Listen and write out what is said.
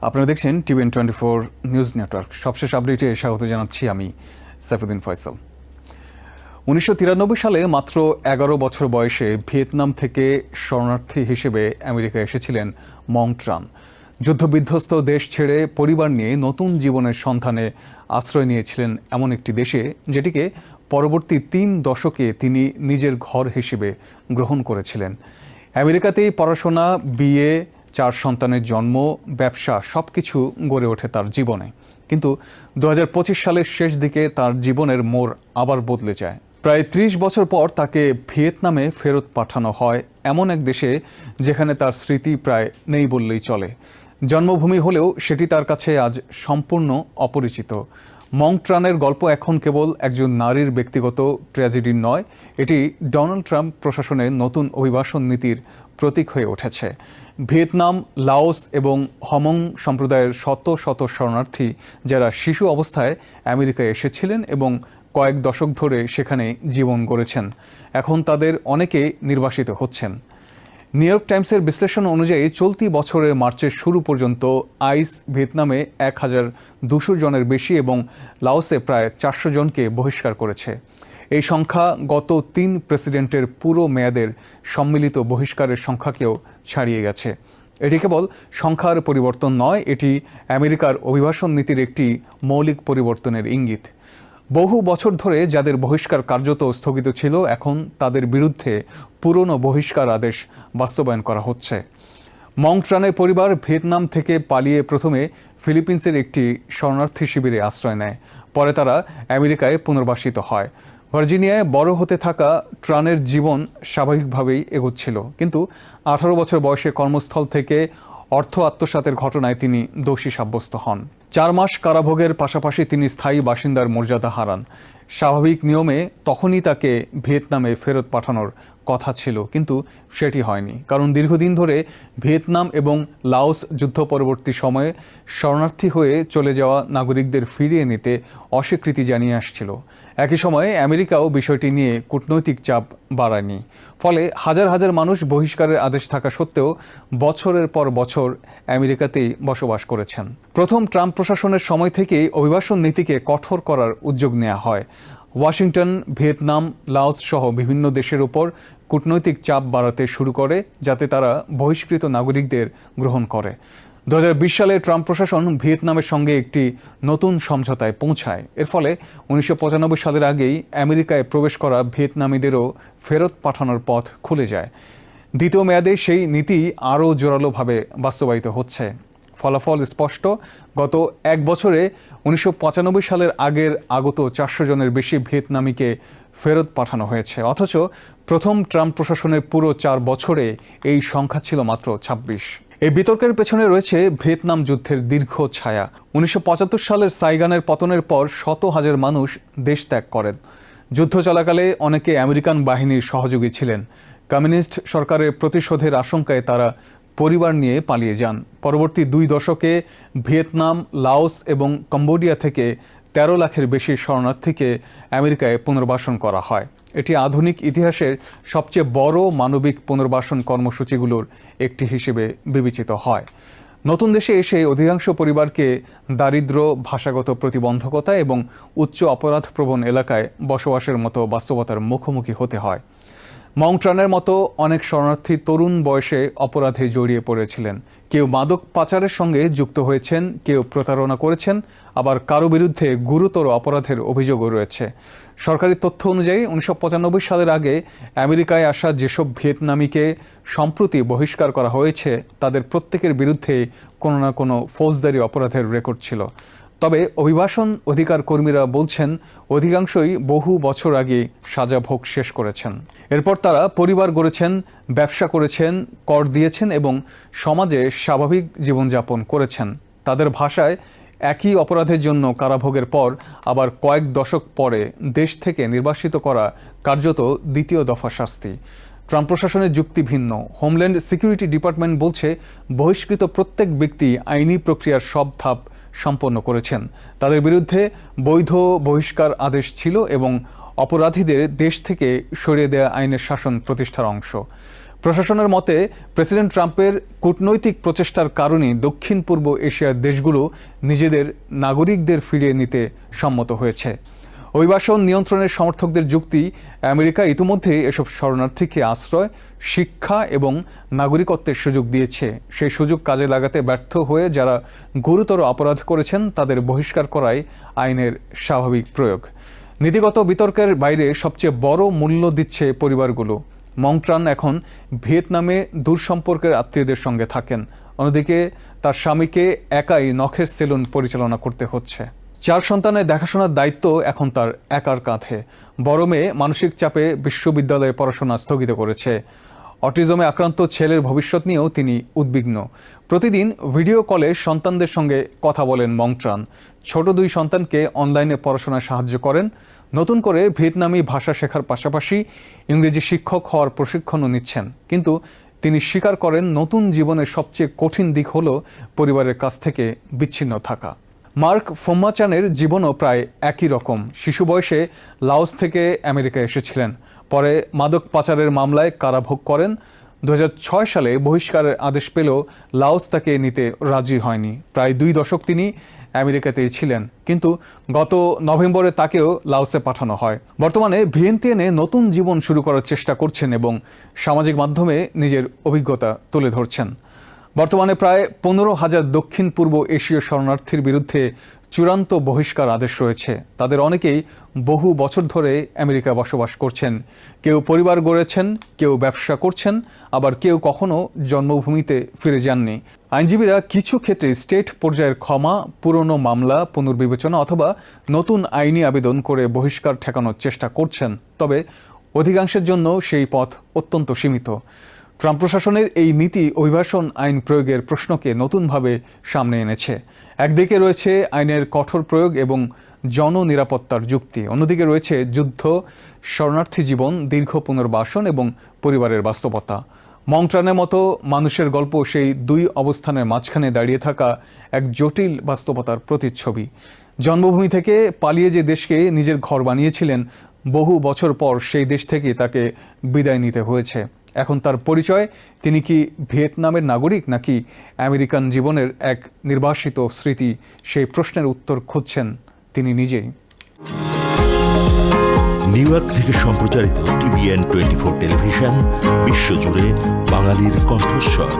আপনারা দেখছেন TVN24 news network. সবশেষ আপডেটে স্বাগত জানাচ্ছি আমি সাইফুদ্দিন ফয়সাল। 1993 সালে মাত্র 11 বছর বয়সে ভিয়েতনাম থেকে শরণার্থী হিসেবে আমেরিকা এসেছিলেন মং ট্রান। যুদ্ধবিধ্বস্ত দেশ ছেড়ে পরিবার নিয়ে নতুন জীবনের সন্ধানে আশ্রয় নিয়েছিলেন এমন একটি দেশে, যেটিকে পরবর্তী 3 দশকে তিনি নিজের ঘর হিসেবে গ্রহণ করেছিলেন। আমেরিকাতেই পড়াশোনা, বিয়ে, 4 সন্তানের জন্ম, ব্যবসা সবকিছু গড়ে ওঠে তার জীবনে। কিন্তু 2025 সালের শেষ দিকে তার জীবনের মোড় আবার বদলে যায়। প্রায় 30 বছর পর তাকে ভিয়েতনামে ফেরত পাঠানো হয়, এমন এক দেশে যেখানে তার স্মৃতি প্রায় নেই বললেই চলে। জন্মভূমি হলেও সেটি তার কাছে আজ সম্পূর্ণ অপরিচিত। মং ট্রানের গল্প এখন কেবল একজন নারীর ব্যক্তিগত ট্র্যাজেডি নয়, এটি ডোনাল্ড ট্রাম্প প্রশাসনের নতুন অভিবাসন নীতির প্রতীক হয়ে উঠেছে। ভিয়েতনাম, লাওস এবং হমং সম্প্রদায়ের শত শত শরণার্থী যারা শিশু অবস্থায় আমেরিকায় এসেছিলেন এবং কয়েক দশক ধরে সেখানে জীবন গড়েছেন, এখন তাদের অনেকে নির্বাসিত হচ্ছেন। নিউ ইয়র্ক টাইমসের বিশ্লেষণ অনুযায়ী চলতি বছরের মার্চের শুরু পর্যন্ত আইস ভিয়েতনামে 1200 জনের বেশি এবং লাওসে প্রায় 400 জনকে বহিষ্কার করেছে। এই সংখ্যা গত 3 প্রেসিডেন্টের পুরো মেয়াদের সম্মিলিত বহিষ্কারের সংখ্যাকেও ছাড়িয়ে গেছে। এটি কেবল সংখ্যার পরিবর্তন নয়, এটি আমেরিকার অভিবাসন নীতির একটি মৌলিক পরিবর্তনের ইঙ্গিত। বহু বছর ধরে যাদের বহিষ্কার কার্যত স্থগিত ছিল, এখন তাদের বিরুদ্ধে পুরনো বহিষ্কার আদেশ বাস্তবায়ন করা হচ্ছে। মং ট্রানের পরিবার ভিয়েতনাম থেকে পালিয়ে প্রথমে ফিলিপিন্সের একটি শরণার্থী শিবিরে আশ্রয় নেয়। পরে তারা আমেরিকায় পুনর্বাসিত হয়। ভার্জিনিয়ায় বড় হতে থাকা ট্রানের জীবন স্বাভাবিকভাবেই এগোচ্ছিল, কিন্তু 18 বছর বয়সে কর্মস্থল থেকে অর্থ আত্মসাতের ঘটনায় তিনি দোষী সাব্যস্ত হন। 4 মাস কারাভোগের পাশাপাশি তিনি স্থায়ী বাসিন্দার মর্যাদা হারান। স্বাভাবিক নিয়মে তখনই তাকে ভিয়েতনামে ফেরত পাঠানোর কথা ছিল, কিন্তু সেটি হয়নি, কারণ দীর্ঘদিন ধরে ভিয়েতনাম এবং লাওস যুদ্ধ পরবর্তী সময়ে শরণার্থী হয়ে চলে যাওয়া নাগরিকদের ফিরিয়ে নিতে অস্বীকৃতি জানিয়ে আসছিল। একই সময়ে আমেরিকাও বিষয়টি নিয়ে কূটনৈতিক চাপ বাড়ায়নি, ফলে হাজার হাজার মানুষ বহিষ্কারের আদেশ থাকা সত্ত্বেও বছরের পর বছর আমেরিকাতেই বসবাস করেছেন। প্রথম ট্রাম্প প্রশাসনের সময় থেকেই অভিবাসন নীতিকে কঠোর করার উদ্যোগ নেওয়া হয়। ওয়াশিংটন ভিয়েতনাম, লাওস সহ বিভিন্ন দেশের উপর কূটনৈতিক চাপ বাড়াতে শুরু করে, যাতে তারা বহিষ্কৃত নাগরিকদের গ্রহণ করে। 2020 সালে ট্রাম্প প্রশাসন ভিয়েতনামের সঙ্গে একটি নতুন সমঝোতায় পৌঁছায়। এর ফলে 1995 সালের আগেই আমেরিকায় প্রবেশ করা ভিয়েতনামীদেরও ফেরত পাঠানোর পথ খুলে যায়। দ্বিতীয় মেয়াদে সেই নীতি আরও জোরালোভাবে বাস্তবায়িত হচ্ছে। ফলাফল স্পষ্ট। গত 1 বছরে 1995 সালের আগের আগত 400 জনের বেশি ভিয়েতনামীকে ফেরত পাঠানো হয়েছে, অথচ প্রথম ট্রাম্প প্রশাসনের পুরো 4 বছরে এই সংখ্যা ছিল মাত্র 26। এই বিতর্কের পেছনে রয়েছে ভিয়েতনাম যুদ্ধের দীর্ঘ ছায়া। 1975 সালের সাইগানের পতনের পর শত হাজার মানুষ দেশ ত্যাগ করেন। যুদ্ধ চলাকালে অনেকে আমেরিকান বাহিনীর সহযোগী ছিলেন। কমিউনিস্ট সরকারের প্রতিশোধের আশঙ্কায় তারা পরিবার নিয়ে পালিয়ে যান। পরবর্তী 2 দশকে ভিয়েতনাম, লাওস এবং কম্বোডিয়া থেকে 13 লাখের বেশি শরণার্থীকে আমেরিকায় পুনর্বাসন করা হয়। এটি আধুনিক ইতিহাসের সবচেয়ে বড় মানবিক পুনর্বাসন কর্মসূচিগুলোর একটি হিসেবে বিবেচিত হয়। নতুন দেশে এসে অধিকাংশ পরিবারকে দারিদ্র্য, ভাষাগত প্রতিবন্ধকতা এবং উচ্চ অপরাধপ্রবণ এলাকায় বসবাসের মতো বাস্তবতার মুখোমুখি হতে হয়। মং ট্রানের মতো অনেক শরণার্থী তরুণ বয়সে অপরাধে জড়িয়ে পড়েছিলেন। কেউ মাদক পাচারের সঙ্গে যুক্ত হয়েছেন, কেউ প্রতারণা করেছেন, আবার কারো বিরুদ্ধে গুরুতর অপরাধের অভিযোগও রয়েছে। সরকারি তথ্য অনুযায়ী 1995 সালের আগে আমেরিকায় আসা যেসব ভিয়েতনামীকে সম্প্রতি বহিষ্কার করা হয়েছে, তাদের প্রত্যেকের বিরুদ্ধে কোনো না কোনো ফৌজদারি অপরাধের রেকর্ড ছিল। তবে অভিবাসন অধিকার কর্মীরা বলছেন অধিকাংশই বহু বছর আগে সাজা ভোগ শেষ করেছেন। এরপর তারা পরিবার গড়েছেন, ব্যবসা করেছেন, কর দিয়েছেন এবং সমাজে স্বাভাবিক জীবনযাপন করেছেন। তাদের ভাষায় একই অপরাধের জন্য কারাভোগের পর আবার কয়েক দশক পরে দেশ থেকে নির্বাসিত করা কার্যত দ্বিতীয় দফা শাস্তি। ট্রাম্প প্রশাসনের যুক্তি ভিন্ন। হোমল্যান্ড সিকিউরিটি ডিপার্টমেন্ট বলছে বহিষ্কৃত প্রত্যেক ব্যক্তি আইনি প্রক্রিয়ার সব ধাপ সম্পন্ন করেছেন। তাদের বিরুদ্ধে বৈধ বহিষ্কার আদেশ ছিল এবং অপরাধীদের দেশ থেকে সরিয়ে দেওয়া আইনের শাসন প্রতিষ্ঠার অংশ। প্রশাসনের মতে প্রেসিডেন্ট ট্রাম্পের কূটনৈতিক প্রচেষ্টার কারণে দক্ষিণ পূর্ব এশিয়ার দেশগুলো নিজেদের নাগরিকদের ফিরিয়ে নিতে সম্মত হয়েছে। অভিবাসন নিয়ন্ত্রণের সমর্থকদের যুক্তি, আমেরিকা ইতিমধ্যে এসব শরণার্থীকে আশ্রয়, শিক্ষা এবং নাগরিকত্বের সুযোগ দিয়েছে। সেই সুযোগ কাজে লাগাতে ব্যর্থ হয়ে যারা গুরুতর অপরাধ করেছেন তাদের বহিষ্কার করাই আইনের স্বাভাবিক প্রয়োগ। নীতিগত বিতর্কের বাইরে সবচেয়ে বড় মূল্য দিচ্ছে পরিবারগুলো। মং ট্রান এখন ভিয়েতনামে দূরসম্পর্কের আত্মীয়দের সঙ্গে থাকেন, অন্যদিকে তার স্বামীকে একাই নখের সেলুন পরিচালনা করতে হচ্ছে। 4 সন্তানের দেখাশোনার দায়িত্ব এখন তার একার কাঁধে। বড় মেয়ে মানসিক চাপে বিশ্ববিদ্যালয়ে পড়াশোনা স্থগিত করেছে। অটিজমে আক্রান্ত ছেলের ভবিষ্যৎ নিয়েও তিনি উদ্বিগ্ন। প্রতিদিন ভিডিও কলে সন্তানদের সঙ্গে কথা বলেন মং ট্রান। ছোট 2 সন্তানকে অনলাইনে পড়াশোনায় সাহায্য করেন। নতুন করে ভিয়েতনামি ভাষা শেখার পাশাপাশি ইংরেজি শিক্ষক হওয়ার প্রশিক্ষণও নিচ্ছেন। কিন্তু তিনি স্বীকার করেন, নতুন জীবনের সবচেয়ে কঠিন দিক হল পরিবারের কাছ থেকে বিচ্ছিন্ন থাকা। মার্ক ফোম্মাচানের জীবনও প্রায় একই রকম। শিশু বয়সে লাওস থেকে আমেরিকায় এসেছিলেন, পরে মাদক পাচারের মামলায় কারাভোগ করেন। 2006 সালে বহিষ্কারের আদেশ পেলেও লাওস তাকে নিতে রাজি হয়নি। প্রায় 2 দশক তিনি আমেরিকাতেই ছিলেন, কিন্তু গত নভেম্বরে তাকেও লাওসে পাঠানো হয়। বর্তমানে ভিয়েন্তিয়ানে নতুন জীবন শুরু করার চেষ্টা করছেন এবং সামাজিক মাধ্যমে নিজের অভিজ্ঞতা তুলে ধরছেন। বর্তমানে প্রায় 15,000 দক্ষিণ পূর্ব এশীয় শরণার্থীর বিরুদ্ধে চূড়ান্ত বহিষ্কার আদেশ রয়েছে। তাদের অনেকেই বহু বছর ধরে আমেরিকায় বসবাস করছেন। কেউ পরিবার গড়েছেন, কেউ ব্যবসা করছেন, আবার কেউ কখনো জন্মভূমিতে ফিরে যাননি। আইনজীবীরা কিছু ক্ষেত্রে স্টেট পর্যায়ের ক্ষমা, পুরনো মামলা পুনর্বিবেচনা অথবা নতুন আইনি আবেদন করে বহিষ্কার ঠেকানোর চেষ্টা করছেন। তবে অধিকাংশের জন্য সেই পথ অত্যন্ত সীমিত। ট্রাম্প প্রশাসনের এই নীতি অভিবাসন আইন প্রয়োগের প্রশ্নকে নতুনভাবে সামনে এনেছে। একদিকে রয়েছে আইনের কঠোর প্রয়োগ এবং জননিরাপত্তার যুক্তি, অন্যদিকে রয়েছে যুদ্ধ, শরণার্থী জীবন, দীর্ঘ পুনর্বাসন এবং পরিবারের বাস্তবতা। মং ট্রানের মতো মানুষের গল্প সেই 2 অবস্থানের মাঝখানে দাঁড়িয়ে থাকা এক জটিল বাস্তবতার প্রতিচ্ছবি। জন্মভূমি থেকে পালিয়ে যে দেশকে নিজের ঘর বানিয়েছিলেন, বহু বছর পর সেই দেশ থেকে তাকে বিদায় নিতে হয়েছে। এখন তার পরিচয়, তিনি কি ভিয়েতনামের নাগরিক নাকি আমেরিকান জীবনের এক নির্বাসিত স্মৃতি, সেই প্রশ্নের উত্তর খুঁজছেন তিনি নিজেই। নিউ ইয়র্ক থেকে সম্প্রচারিত TVN 24 টেলিভিশন, বিশ্বজুড়ে বাঙালির কণ্ঠস্বর।